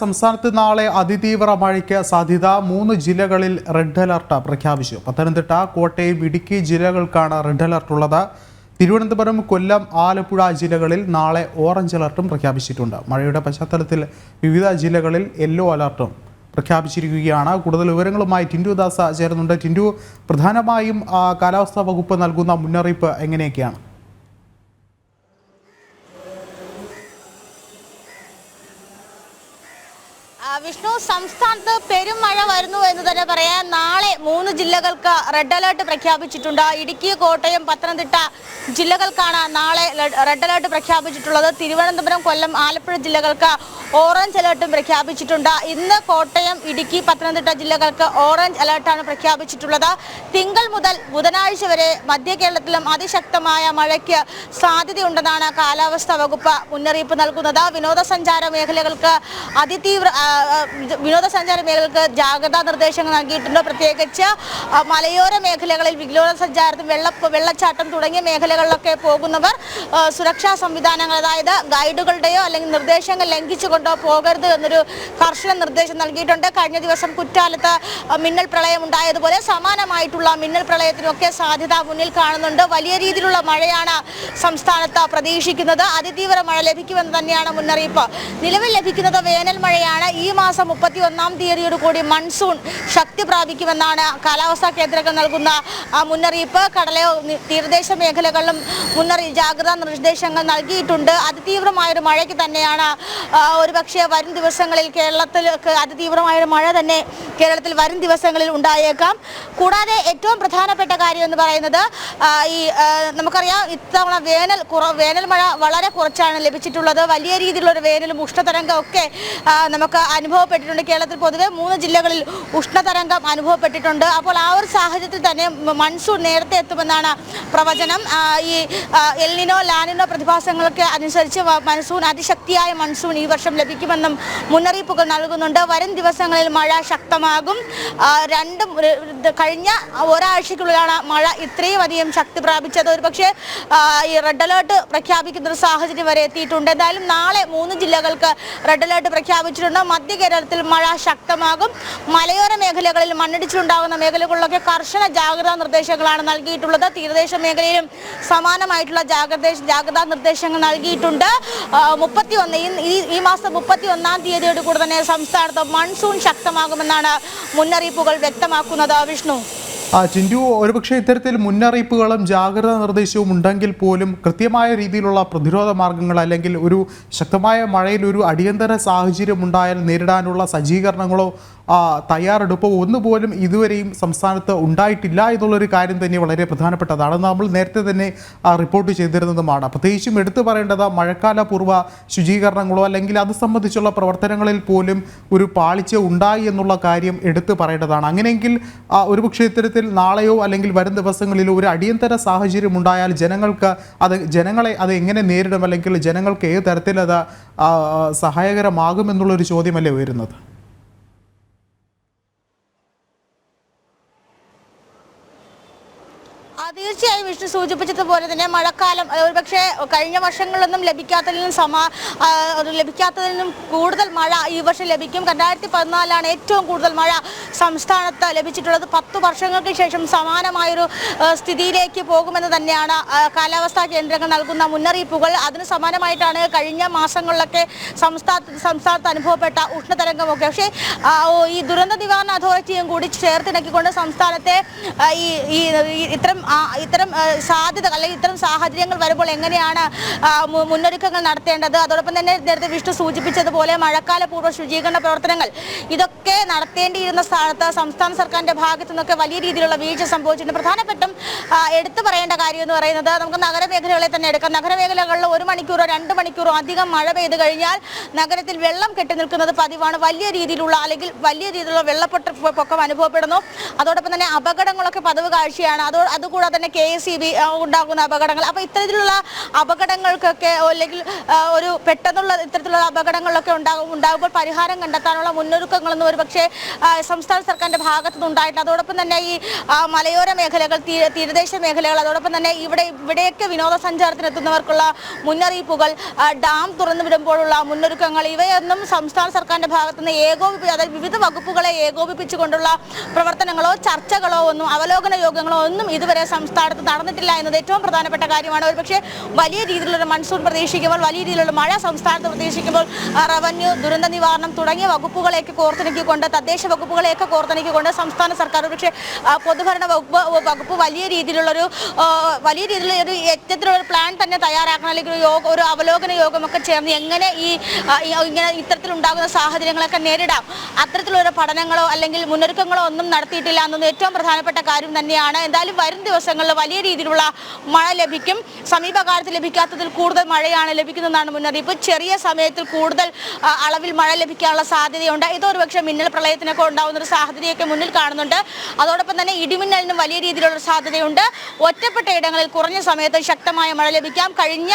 സംസ്ഥാനത്ത് നാളെ അതിതീവ്ര മഴയ്ക്ക് സാധ്യത 3 ജില്ലകളിൽ റെഡ് അലർട്ട് പ്രഖ്യാപിച്ചു. പത്തനംതിട്ട, കോട്ടയം, ഇടുക്കി ജില്ലകൾക്കാണ് റെഡ് അലർട്ട് ഉള്ളത്. തിരുവനന്തപുരം, കൊല്ലം, ആലപ്പുഴ ജില്ലകളിൽ നാളെ ഓറഞ്ച് അലർട്ടും പ്രഖ്യാപിച്ചിട്ടുണ്ട്. മഴയുടെ പശ്ചാത്തലത്തിൽ വിവിധ ജില്ലകളിൽ യെല്ലോ അലർട്ടും പ്രഖ്യാപിച്ചിരിക്കുകയാണ്. കൂടുതൽ വിവരങ്ങളുമായി ടിൻഡു ദാസ ചേരുന്നുണ്ട്. ടിൻഡു, പ്രധാനമായും കാലാവസ്ഥാ വകുപ്പ് നൽകുന്ന മുന്നറിയിപ്പ് എങ്ങനെയൊക്കെയാണ്? വിഷ്ണു, സംസ്ഥാനത്ത് പെരുമഴ വരുന്നു എന്ന് തന്നെ പറയാം. നാളെ 3 ജില്ലകൾക്ക് റെഡ് അലേർട്ട് പ്രഖ്യാപിച്ചിട്ടുണ്ട്. ഇടുക്കി, കോട്ടയം, പത്തനംതിട്ട ജില്ലകൾക്കാണ് നാളെ റെഡ് അലേർട്ട് പ്രഖ്യാപിച്ചിട്ടുള്ളത്. തിരുവനന്തപുരം, കൊല്ലം, ആലപ്പുഴ ജില്ലകൾക്ക് ഓറഞ്ച് അലേർട്ടും പ്രഖ്യാപിച്ചിട്ടുണ്ട്. ഇന്ന് കോട്ടയം, ഇടുക്കി, പത്തനംതിട്ട ജില്ലകൾക്ക് ഓറഞ്ച് അലേർട്ടാണ് പ്രഖ്യാപിച്ചിട്ടുള്ളത്. തിങ്കൾ മുതൽ ബുധനാഴ്ച വരെ മധ്യ കേരളത്തിലും അതിശക്തമായ മഴയ്ക്ക് സാധ്യതയുണ്ടെന്നാണ് കാലാവസ്ഥാ വകുപ്പ് മുന്നറിയിപ്പ് നൽകുന്നത്. വിനോദസഞ്ചാര മേഖലകൾക്ക് ജാഗ്രതാ നിർദ്ദേശങ്ങൾ നൽകിയിട്ടുണ്ട്. പ്രത്യേകിച്ച് മലയോര മേഖലകളിൽ വിനോദസഞ്ചാരത്തിന് വെള്ളച്ചാട്ടം തുടങ്ങിയ മേഖലകളിലൊക്കെ പോകുന്നവർ സുരക്ഷാ സംവിധാനങ്ങൾ, അതായത് ഗൈഡുകളുടെയോ അല്ലെങ്കിൽ നിർദ്ദേശങ്ങൾ ലംഘിച്ചുകൊണ്ടോ പോകരുത് എന്നൊരു കർശന നിർദ്ദേശം നൽകിയിട്ടുണ്ട്. കഴിഞ്ഞ ദിവസം കുറ്റാലത്ത് മിന്നൽ പ്രളയം ഉണ്ടായതുപോലെ സമാനമായിട്ടുള്ള മിന്നൽ പ്രളയത്തിനൊക്കെ സാധ്യത മുന്നിൽ കാണുന്നുണ്ട്. വലിയ രീതിയിലുള്ള മഴയാണ് സംസ്ഥാനത്ത് പ്രതീക്ഷിക്കുന്നത്. അതിതീവ്ര മഴ ലഭിക്കുമെന്ന് തന്നെയാണ് മുന്നറിയിപ്പ്. നിലവിൽ ലഭിക്കുന്നത് വേനൽ മഴയാണ്. ഈ മാസം 31-ാം തീയതിയോടുകൂടി മൺസൂൺ ശക്തി പ്രാപിക്കുമെന്നാണ് കാലാവസ്ഥാ കേന്ദ്രങ്ങൾ നൽകുന്ന മുന്നറിയിപ്പ്. കടലയോ തീരദേശ മേഖലകളിലും ജാഗ്രതാ നിർദ്ദേശങ്ങൾ നൽകിയിട്ടുണ്ട്. അതിതീവ്രമായൊരു മഴയ്ക്ക് തന്നെയാണ് ഒരുപക്ഷെ വരും ദിവസങ്ങളിൽ അതിതീവ്രമായൊരു മഴ തന്നെ കേരളത്തിൽ വരും ദിവസങ്ങളിൽ ഉണ്ടായേക്കാം. കൂടാതെ ഏറ്റവും പ്രധാനപ്പെട്ട കാര്യം എന്ന് പറയുന്നത് നമുക്കറിയാം, ഇത്തവണ വേനൽ മഴ വളരെ കുറച്ചാണ് ലഭിച്ചിട്ടുള്ളത്. വലിയ രീതിയിലുള്ളൊരു വേനലും ഉഷ്ണതരംഗം ഒക്കെ നമുക്ക് അനുഭവപ്പെട്ടിട്ടുണ്ട്. കേരളത്തിൽ പൊതുവെ 3 ജില്ലകളിൽ ഉഷ്ണതരംഗം അനുഭവപ്പെട്ടിട്ടുണ്ട്. അപ്പോൾ ആ ഒരു സാഹചര്യത്തിൽ തന്നെ മൺസൂൺ നേരത്തെ എത്തുമെന്നാണ് പ്രവചനം. ഈ എൽനിനോ, ലാനിനോ പ്രതിഭാസങ്ങൾക്ക് അനുസരിച്ച് അതിശക്തിയായ മൺസൂൺ ഈ വർഷം ലഭിക്കുമെന്നും മുന്നറിയിപ്പുകൾ നൽകുന്നുണ്ട്. വരും ദിവസങ്ങളിൽ മഴ ശക്തമാകും. കഴിഞ്ഞ ഒരാഴ്ചയ്ക്കുള്ളിലാണ് മഴ ഇത്രയും അധികം ശക്തി പ്രാപിച്ചത്. ഒരുപക്ഷെ ഈ റെഡ് അലേർട്ട് പ്രഖ്യാപിക്കുന്ന ഒരു സാഹചര്യം വരെ എത്തിയിട്ടുണ്ട്. എന്തായാലും നാളെ 3 ജില്ലകൾക്ക് റെഡ് അലേർട്ട് പ്രഖ്യാപിച്ചിട്ടുണ്ട്. മധ്യ കേരളത്തിൽ മഴ ശക്തമാകും. മലയോര മേഖലകളിൽ മണ്ണിടിച്ചിലുണ്ടാകുന്ന മേഖലകളിലൊക്കെ കർശന ജാഗ്രതാ നിർദ്ദേശങ്ങളാണ് നൽകിയിട്ടുള്ളത്. തീരദേശ മേഖലയിലും സമാനമായിട്ടുള്ള ജാഗ്രതാ നിർദ്ദേശങ്ങൾ നൽകിയിട്ടുണ്ട്. ഈ മാസം 31-ാം തീയതിയോട് കൂടി തന്നെ സംസ്ഥാനത്ത് മൺസൂൺ ശക്തമാകുമെന്നാണ് മുന്നറിയിപ്പുകൾ വ്യക്തമാക്കുന്നത്. വിഷ്ണു, ടിൻഡു, ഒരുപക്ഷെ ഇത്തരത്തിൽ മുന്നറിയിപ്പുകളും ജാഗ്രതാ നിർദ്ദേശവും ഉണ്ടെങ്കിൽ പോലും കൃത്യമായ രീതിയിലുള്ള പ്രതിരോധ മാർഗങ്ങൾ അല്ലെങ്കിൽ ഒരു ശക്തമായ മഴയിൽ ഒരു അടിയന്തര സാഹചര്യം ഉണ്ടായാൽ നേരിടാനുള്ള സജ്ജീകരണങ്ങളോ തയ്യാറെടുപ്പോ ഒന്നുപോലും ഇതുവരെയും സംസ്ഥാനത്ത് ഉണ്ടായിട്ടില്ല എന്നുള്ളൊരു കാര്യം തന്നെ വളരെ പ്രധാനപ്പെട്ടതാണ്. നമ്മൾ നേരത്തെ തന്നെ റിപ്പോർട്ട് ചെയ്തിരുന്നതുമാണ്. പ്രത്യേകിച്ചും എടുത്തു പറയേണ്ടത് മഴക്കാല പൂർവ്വ ശുചീകരണങ്ങളോ അല്ലെങ്കിൽ അത് സംബന്ധിച്ചുള്ള പ്രവർത്തനങ്ങളിൽ പോലും ഒരു പാളിച്ച ഉണ്ടായി എന്നുള്ള കാര്യം എടുത്തു പറയേണ്ടതാണ്. അങ്ങനെയെങ്കിൽ ഒരുപക്ഷെ ഇത്തരത്തിൽ നാളെയോ അല്ലെങ്കിൽ വരും ദിവസങ്ങളിലോ ഒരു അടിയന്തര സാഹചര്യം ഉണ്ടായാൽ ജനങ്ങളെ അത് എങ്ങനെ നേരിടും, അല്ലെങ്കിൽ ജനങ്ങൾക്ക് ഏത് തരത്തിൽ അത് സഹായകരമാകുമെന്നുള്ളൊരു ചോദ്യമല്ലേ ഉയരുന്നത്? തീർച്ചയായും വിഷ്ണു സൂചിപ്പിച്ചതുപോലെ തന്നെ മഴക്കാലം ഒരുപക്ഷെ കഴിഞ്ഞ വർഷങ്ങളിലൊന്നും ലഭിക്കാത്തതിനും കൂടുതൽ മഴ ഈ വർഷം ലഭിക്കും. 2014 ഏറ്റവും കൂടുതൽ മഴ സംസ്ഥാനത്ത് ലഭിച്ചിട്ടുള്ളത്. 10 വർഷങ്ങൾക്ക് ശേഷം സമാനമായൊരു സ്ഥിതിയിലേക്ക് പോകുമെന്ന് തന്നെയാണ് കാലാവസ്ഥാ കേന്ദ്രങ്ങൾ നൽകുന്ന മുന്നറിയിപ്പുകൾ. അതിന് സമാനമായിട്ടാണ് കഴിഞ്ഞ മാസങ്ങളിലൊക്കെ സംസ്ഥാനത്ത് അനുഭവപ്പെട്ട ഉഷ്ണതരംഗമൊക്കെ. പക്ഷേ ഈ ദുരന്ത നിവാരണ അതോറിറ്റിയും കൂടി ചേർത്തിണക്കിക്കൊണ്ട് സംസ്ഥാനത്തെ ഇത്തരം സാധ്യതകൾ അല്ലെങ്കിൽ ഇത്തരം സാഹചര്യങ്ങൾ വരുമ്പോൾ എങ്ങനെയാണ് മുന്നൊരുക്കങ്ങൾ നടത്തേണ്ടത്, അതോടൊപ്പം തന്നെ നേരത്തെ വിഷ്ണു സൂചിപ്പിച്ചതുപോലെ മഴക്കാല പൂർവ്വ ശുചീകരണ പ്രവർത്തനങ്ങൾ ഇതൊക്കെ നടത്തേണ്ടിയിരുന്ന സ്ഥാനത്ത് സംസ്ഥാന സർക്കാരിൻ്റെ ഭാഗത്തു നിന്നൊക്കെ വലിയ രീതിയിലുള്ള വീഴ്ച സംഭവിച്ചിട്ടുണ്ട്. പ്രധാനപ്പെട്ടും എടുത്തു പറയേണ്ട കാര്യം എന്ന് പറയുന്നത്, നമുക്ക് നഗരമേഖലകളെ തന്നെ എടുക്കാം. നഗരമേഖലകളിൽ 1 മണിക്കൂറോ 2 മണിക്കൂറോ അധികം മഴ പെയ്ത് കഴിഞ്ഞാൽ നഗരത്തിൽ വെള്ളം കെട്ടി നിൽക്കുന്നത് പതിവാണ്. വലിയ രീതിയിലുള്ള വെള്ളപ്പൊക്കം അനുഭവപ്പെടുന്നു. അതോടൊപ്പം തന്നെ അപകടങ്ങളൊക്കെ പതിവ് കാഴ്ചയാണ്. അതുകൂടാതെ തന്നെ തന്നെ KSEB ഉണ്ടാകുന്ന അപകടങ്ങൾ. അപ്പോൾ ഇത്തരത്തിലുള്ള അപകടങ്ങൾക്കൊക്കെ അല്ലെങ്കിൽ ഒരു പെട്ടെന്നുള്ള ഇത്തരത്തിലുള്ള അപകടങ്ങളിലൊക്കെ ഉണ്ടാകുമ്പോൾ പരിഹാരം കണ്ടെത്താനുള്ള മുന്നൊരുക്കങ്ങളൊന്നും ഒരുപക്ഷെ സംസ്ഥാന സർക്കാരിൻ്റെ ഭാഗത്തുനിന്ന് ഉണ്ടായിട്ടില്ല. അതോടൊപ്പം തന്നെ ഈ മലയോര മേഖലകൾ, തീരദേശ മേഖലകൾ, അതോടൊപ്പം തന്നെ ഇവിടെയൊക്കെ വിനോദസഞ്ചാരത്തിനെത്തുന്നവർക്കുള്ള മുന്നറിയിപ്പുകൾ, ഡാം തുറന്നു വിടുമ്പോഴുള്ള മുന്നൊരുക്കങ്ങൾ, ഇവയൊന്നും സംസ്ഥാന സർക്കാരിൻ്റെ ഭാഗത്തുനിന്ന് അതായത് വിവിധ വകുപ്പുകളെ ഏകോപിപ്പിച്ചുകൊണ്ടുള്ള പ്രവർത്തനങ്ങളോ ചർച്ചകളോ ഒന്നും അവലോകന യോഗങ്ങളോ ഒന്നും ഇതുവരെ സംസ്ഥാനത്ത് നടന്നിട്ടില്ല എന്നത് ഏറ്റവും പ്രധാനപ്പെട്ട കാര്യമാണ്. ഒരുപക്ഷെ വലിയ രീതിയിലുള്ള മൺസൂൺ പ്രതീക്ഷിക്കുമ്പോൾ, വലിയ രീതിയിലുള്ള മഴ സംസ്ഥാനത്ത് പ്രതീക്ഷിക്കുമ്പോൾ റവന്യൂ, ദുരന്ത നിവാരണം തുടങ്ങിയ വകുപ്പുകളെയൊക്കെ കോർത്തിണക്കിക്കൊണ്ട്, തദ്ദേശ വകുപ്പുകളെയൊക്കെ കോർത്തിണക്കിക്കൊണ്ട് സംസ്ഥാന സർക്കാർ ഒരുപക്ഷെ പൊതുഭരണ വകുപ്പ് വലിയ രീതിയിലുള്ള ഒരു യജ്ഞത്തിലുള്ള പ്ലാൻ തന്നെ തയ്യാറാക്കണം, അല്ലെങ്കിൽ ഒരു അവലോകന യോഗമൊക്കെ ചേർന്ന് എങ്ങനെ ഇങ്ങനെ ഇത്തരത്തിലുണ്ടാകുന്ന സാഹചര്യങ്ങളൊക്കെ നേരിടാം, അത്തരത്തിലുള്ള പഠനങ്ങളോ അല്ലെങ്കിൽ മുന്നൊരുക്കങ്ങളോ ഒന്നും നടത്തിയിട്ടില്ല എന്നൊന്നും ഏറ്റവും പ്രധാനപ്പെട്ട കാര്യം തന്നെയാണ്. എന്തായാലും വരും ദിവസങ്ങളിൽ വലിയ രീതിയിലുള്ള മഴ ലഭിക്കും. സമീപകാലത്ത് ലഭിക്കാത്തതിൽ കൂടുതൽ മഴയാണ് ലഭിക്കുന്നതെന്നാണ് മുന്നറിയിപ്പ്. ചെറിയ സമയത്തിൽ കൂടുതൽ അളവിൽ മഴ ലഭിക്കാനുള്ള സാധ്യതയുണ്ട്. ഇതൊരുപക്ഷെ മിന്നൽ പ്രളയത്തിനൊക്കെ ഉണ്ടാകുന്ന ഒരു സാധ്യതയൊക്കെ മുന്നിൽ കാണുന്നുണ്ട്. അതോടൊപ്പം തന്നെ ഇടിമിന്നലിനും വലിയ രീതിയിലുള്ള സാധ്യതയുണ്ട്. ഒറ്റപ്പെട്ട ഇടങ്ങളിൽ കുറഞ്ഞ സമയത്ത് ശക്തമായ മഴ ലഭിക്കാം. കഴിഞ്ഞ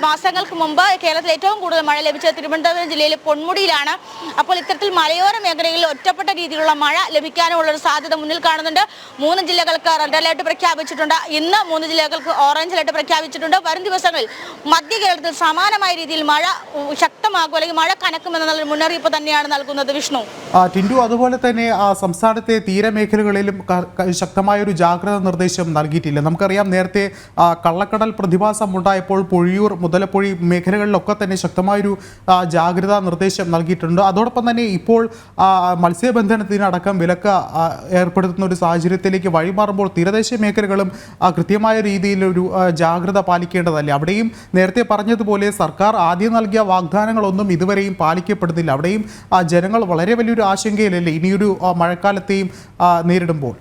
മാസങ്ങൾക്ക് മുമ്പ് കേരളത്തിൽ ഏറ്റവും കൂടുതൽ മഴ ലഭിച്ചത് തിരുവനന്തപുരം ജില്ലയിലെ പൊന്മുടിയിലാണ്. അപ്പോൾ ഇത്തരത്തിൽ മലയോര മേഖലകളിൽ ഒറ്റപ്പെട്ട രീതിയിലുള്ള മഴ ലഭിക്കാനുമുള്ളൊരു സാധ്യത മുന്നിൽ കാണുന്നുണ്ട്. 3 ജില്ലകൾക്ക് റെഡ് അലേർട്ട് പ്രഖ്യാപിച്ചിട്ടുണ്ട്. ഇന്ന് 3 ജില്ലകൾക്ക് ഓറഞ്ച് അലേർട്ട് പ്രഖ്യാപിച്ചിട്ടുണ്ട്. വരും ദിവസങ്ങളിൽ മധ്യ കേരളത്തിൽ സമാനമായ രീതിയിൽ മഴ ശക്തമാകും അല്ലെങ്കിൽ മഴ കനക്കുമെന്നുള്ള മുന്നറിയിപ്പ് തന്നെയാണ് നൽകുന്നത്. വിഷ്ണു, ടിൻഡു, അതുപോലെ തന്നെ സംസ്ഥാനത്തെ തീരമേഖലകളിലും ശക്തമായ ഒരു ജാഗ്രതാ നിർദ്ദേശം നൽകിയിട്ടില്ല. നമുക്കറിയാം, നേരത്തെ കള്ളക്കടൽ പ്രതിഭാസം ഉണ്ടായപ്പോൾ പൊഴിയൂർ, മുതലപ്പൊഴി മേഖലകളിലൊക്കെ തന്നെ ശക്തമായൊരു ജാഗ്രതാ നിർദ്ദേശം നൽകിയിട്ടുണ്ട്. അതോടൊപ്പം തന്നെ ഇപ്പോൾ മത്സ്യബന്ധനത്തിനടക്കം വിലക്ക് ഏർപ്പെടുത്തുന്ന ഒരു സാഹചര്യത്തിലേക്ക് വഴിമാറുമ്പോൾ തീരദേശ മേഖലകളും കൃത്യമായ രീതിയിലൊരു ജാഗ്രത പാലിക്കേണ്ടതല്ലേ? അവിടെയും നേരത്തെ പറഞ്ഞതുപോലെ സർക്കാർ ആദ്യം നൽകിയ വാഗ്ദാനങ്ങളൊന്നും ഇതുവരെയും പാലിക്കപ്പെടുന്നില്ല. അവിടെയും ജനങ്ങൾ വളരെ വലിയൊരു ആശങ്കയിലല്ലേ ഇനിയൊരു മഴക്കാലത്തെയും നേരിടുമ്പോൾ?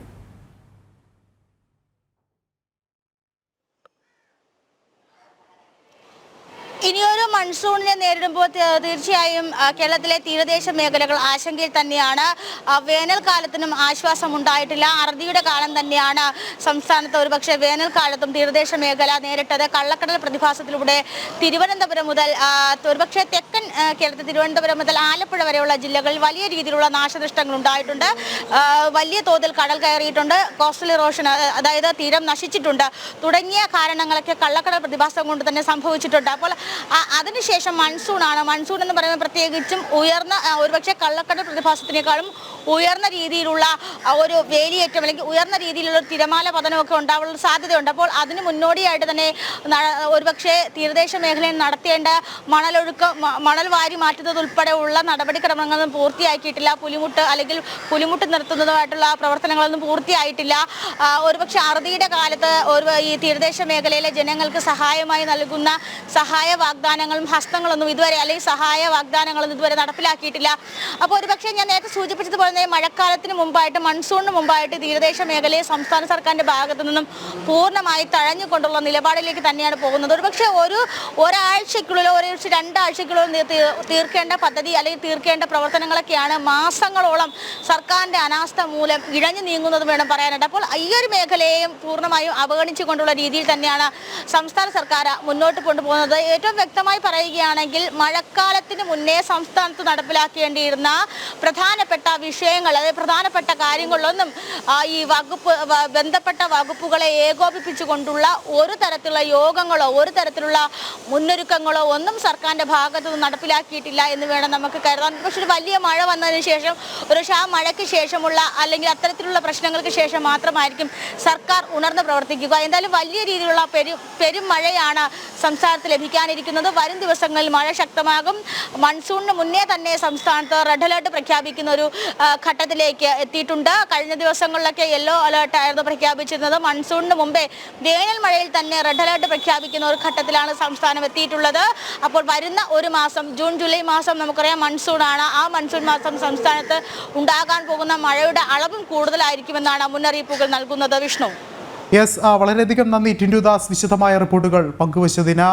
ഇനിയൊരു മൺസൂണിനെ നേരിടുമ്പോൾ തീർച്ചയായും കേരളത്തിലെ തീരദേശ മേഖലകൾ ആശങ്കയിൽ തന്നെയാണ്. വേനൽക്കാലത്തിനും ആശ്വാസം ഉണ്ടായിട്ടില്ല. അറുതിയുടെ കാലം തന്നെയാണ് സംസ്ഥാനത്ത് ഒരുപക്ഷെ വേനൽക്കാലത്തും തീരദേശ മേഖല നേരിട്ടത്. കള്ളക്കടൽ പ്രതിഭാസത്തിലൂടെ തിരുവനന്തപുരം മുതൽ ഒരുപക്ഷെ തെക്കൻ കേരളത്തിൽ തിരുവനന്തപുരം മുതൽ ആലപ്പുഴ വരെയുള്ള ജില്ലകളിൽ വലിയ രീതിയിലുള്ള നാശനഷ്ടങ്ങൾ ഉണ്ടായിട്ടുണ്ട്. വലിയ തോതിൽ കടൽ കയറിയിട്ടുണ്ട്. കോസ്റ്റൽ ഇറോഷൻ, അതായത് തീരം നശിച്ചിട്ടുണ്ട്. തുടങ്ങിയ കാരണങ്ങളൊക്കെ കള്ളക്കടൽ പ്രതിഭാസം കൊണ്ട് തന്നെ സംഭവിച്ചിട്ടുണ്ട്. അപ്പോൾ അതിനുശേഷം മൺസൂണാണ്. മൺസൂൺ എന്ന് പറയുമ്പോൾ പ്രത്യേകിച്ചും ഉയർന്ന, ഒരുപക്ഷെ കള്ളക്കടൽ പ്രതിഭാസത്തിനേക്കാളും ഉയർന്ന രീതിയിലുള്ള ഒരു വേലിയേറ്റം അല്ലെങ്കിൽ ഉയർന്ന രീതിയിലുള്ള ഒരു തിരമാല പതനമൊക്കെ ഉണ്ടാവാനുള്ള സാധ്യതയുണ്ട്. അപ്പോൾ അതിന് മുന്നോടിയായിട്ട് തന്നെ ഒരുപക്ഷെ തീരദേശ മേഖലയിൽ നടത്തേണ്ട മണൽ വാരി മാറ്റുന്നത് ഉൾപ്പെടെയുള്ള നടപടിക്രമങ്ങളൊന്നും പൂർത്തിയാക്കിയിട്ടില്ല. പുലിമുട്ട് നിർത്തുന്നതുമായിട്ടുള്ള പ്രവർത്തനങ്ങളൊന്നും പൂർത്തിയായിട്ടില്ല. ഒരുപക്ഷെ അറുതിയുടെ കാലത്ത് ഈ തീരദേശ മേഖലയിലെ ജനങ്ങൾക്ക് സഹായമായി നൽകുന്ന സഹായ വാഗ്ദാനങ്ങളും ഹസ്തങ്ങളൊന്നും ഇതുവരെ, അല്ലെങ്കിൽ സഹായ വാഗ്ദാനങ്ങളൊന്നും ഇതുവരെ നടപ്പിലാക്കിയിട്ടില്ല. അപ്പോൾ ഒരുപക്ഷെ ഞാൻ നേരത്തെ സൂചിപ്പിച്ചതുപോലെ തന്നെ മഴക്കാലത്തിന് മുമ്പായിട്ട്, മൺസൂണിന് മുമ്പായിട്ട് തീരദേശ മേഖലയെ സംസ്ഥാന സർക്കാരിൻ്റെ ഭാഗത്തു നിന്നും പൂർണ്ണമായി തഴഞ്ഞുകൊണ്ടുള്ള നിലപാടിലേക്ക് തന്നെയാണ് പോകുന്നത്. ഒരുപക്ഷെ ഒരാഴ്ചയ്ക്കുള്ളിലോ 2 ആഴ്ചയ്ക്കുള്ളിലോ തീർക്കേണ്ട പദ്ധതി അല്ലെങ്കിൽ തീർക്കേണ്ട പ്രവർത്തനങ്ങളൊക്കെയാണ് മാസങ്ങളോളം സർക്കാരിൻ്റെ അനാസ്ഥ മൂലം ഇഴഞ്ഞു നീങ്ങുന്നത് വേണം പറയാനായിട്ട്. അപ്പോൾ ഈ ഒരു മേഖലയെയും പൂർണ്ണമായും അവഗണിച്ചുകൊണ്ടുള്ള രീതിയിൽ തന്നെയാണ് സംസ്ഥാന സർക്കാർ മുന്നോട്ട് കൊണ്ടുപോകുന്നത്. ഏറ്റവും വ്യക്തമായി പറയുകയാണെങ്കിൽ മഴക്കാലത്തിന് മുന്നേ സംസ്ഥാനത്ത് നടപ്പിലാക്കേണ്ടിയിരുന്ന പ്രധാനപ്പെട്ട വിഷയങ്ങൾ, അതായത് പ്രധാനപ്പെട്ട കാര്യങ്ങളിലൊന്നും ഈ ബന്ധപ്പെട്ട വകുപ്പുകളെ ഏകോപിപ്പിച്ചുകൊണ്ടുള്ള ഒരു തരത്തിലുള്ള യോഗങ്ങളോ ഒരു തരത്തിലുള്ള മുന്നൊരുക്കങ്ങളോ ഒന്നും സർക്കാരിൻ്റെ ഭാഗത്തു നിന്ന് നടപ്പിലാക്കിയിട്ടില്ല എന്ന് വേണം നമുക്ക് കരുതാൻ. പക്ഷേ ഒരു വലിയ മഴ വന്നതിന് ശേഷം, ആ മഴയ്ക്ക് ശേഷമുള്ള അല്ലെങ്കിൽ അത്തരത്തിലുള്ള പ്രശ്നങ്ങൾക്ക് ശേഷം മാത്രമായിരിക്കും സർക്കാർ ഉണർന്ന് പ്രവർത്തിക്കുക. എന്തായാലും വലിയ രീതിയിലുള്ള പെരും മഴയാണ് സംസ്ഥാനത്ത് ലഭിക്കാനിരിക്കുന്നത്. വരും ദിവസങ്ങളിൽ മഴ ശക്തമാകും. മൺസൂണിന് മുന്നേ തന്നെ സംസ്ഥാനത്ത് റെഡ് അലേർട്ട് പ്രഖ്യാപിക്കുന്ന ഒരു ഘട്ടത്തിലേക്ക് എത്തിയിട്ടുണ്ട്. കഴിഞ്ഞ ദിവസങ്ങളിലൊക്കെ യെല്ലോ അലേർട്ടായിരുന്നു പ്രഖ്യാപിച്ചിരുന്നത്. മൺസൂണിന് മുമ്പേ വേനൽ മഴയിൽ തന്നെ റെഡ് അലേർട്ട് പ്രഖ്യാപിക്കുന്ന ഒരു ഘട്ടത്തിലാണ് സംസ്ഥാനം എത്തിയിട്ടുള്ളത്. അപ്പോൾ വരുന്ന ഒരു മാസം, ജൂൺ ജൂലൈ മാസം നമുക്കറിയാം മൺസൂണാണ്. ആ മൺസൂൺ മാസം സംസ്ഥാനത്ത് ഉണ്ടാകാൻ പോകുന്ന മഴയുടെ അളവും കൂടുതലായിരിക്കുമെന്നാണ് മുന്നറിയിപ്പുകൾ നൽകുന്നത്. വിഷ്ണു, യെസ്, വളരെയധികം നന്ദി ടിൻഡു ദാസ് വിശദമായ റിപ്പോർട്ടുകൾ പങ്കുവച്ചതിന്.